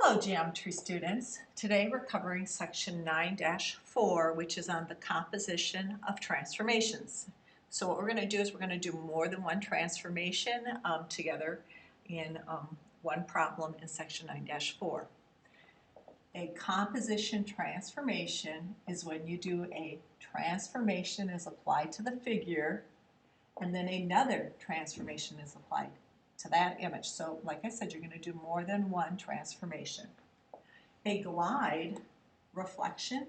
Hello geometry students. Today we're covering section 9-4, which is on the composition of transformations. So what we're going to do is we're going to do more than one transformation together in one problem in section 9-4. A composition transformation is when you do a transformation is applied to the figure and then another transformation is applied to that image. So like I said, you're going to do more than one transformation. A glide reflection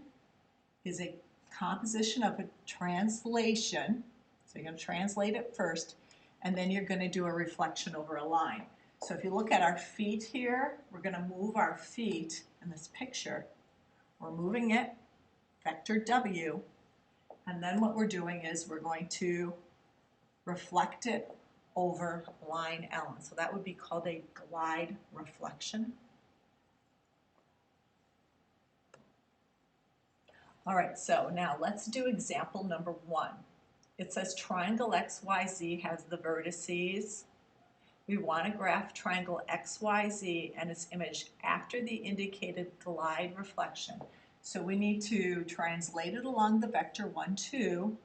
is a composition of a translation. So you're going to translate it first, and then you're going to do a reflection over a line. So if you look at our feet here, we're going to move our feet in this picture. We're moving it, vector W, and then what we're doing is we're going to reflect it over line L. So that would be called a glide reflection. All right, so now let's do example number 1. It says triangle XYZ has the vertices. We want to graph triangle XYZ and its image after the indicated glide reflection. So we need to translate it along the vector 1, 2,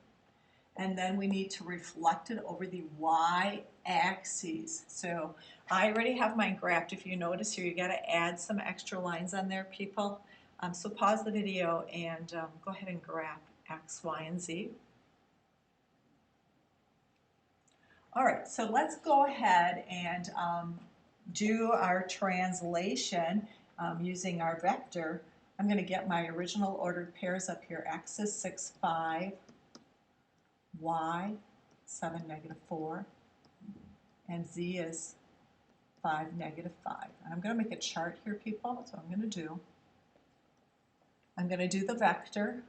and then we need to reflect it over the y-axis. So I already have mine graphed. If you notice here, you got to add some extra lines on there, people. So pause the video and go ahead and graph X, Y, and Z. All right, so let's go ahead and do our translation using our vector. I'm going to get my original ordered pairs up here. X is 6, 5. Y, 7, -4, and Z is 5, -5. And I'm going to make a chart here, people. So I'm going to do the vector,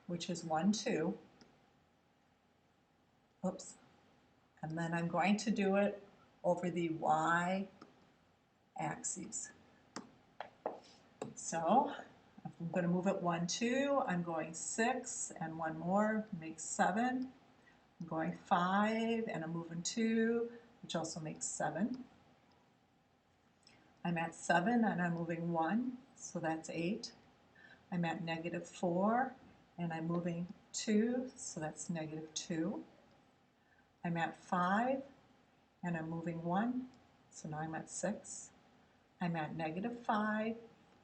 which is 1, 2. Oops. And then I'm going to do it over the y-axis. So I'm going to move it 1, 2. I'm going 6 and one more makes 7. I'm going 5 and I'm moving 2, which also makes 7. I'm at 7 and I'm moving 1, so that's 8. I'm at -4 and I'm moving 2, so that's -2. I'm at 5 and I'm moving 1, so now I'm at 6. I'm at -5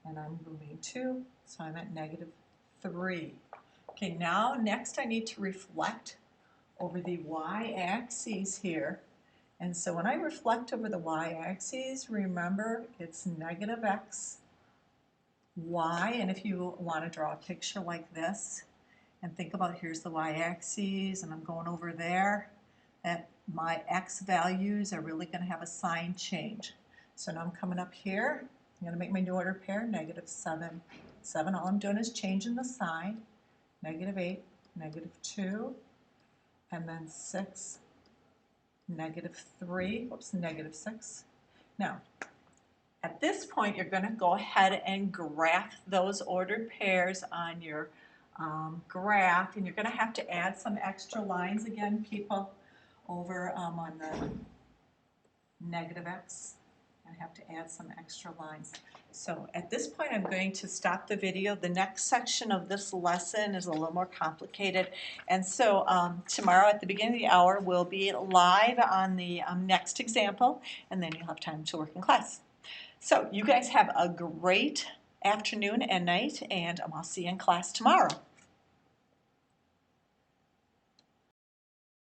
and I'm moving 2, so I'm at -3. Okay, now next I need to reflect over the y-axis here. And so when I reflect over the y-axis, remember it's -x, y, and if you want to draw a picture like this and think about here's the y-axis and I'm going over there, that my x values are really going to have a sign change. So now I'm coming up here, I'm going to make my new order pair, -7, 7. All I'm doing is changing the sign, -8, -2, and then 6, -3, whoops, -6. Now, at this point, you're going to go ahead and graph those ordered pairs on your graph, and you're going to have to add some extra lines again, people, over on the -x. I have to add some extra lines. So at this point I'm going to stop the video. The next section of this lesson is a little more complicated, and so tomorrow at the beginning of the hour we'll be live on the next example, and then you'll have time to work in class. So you guys have a great afternoon and night, and I'll see you in class tomorrow.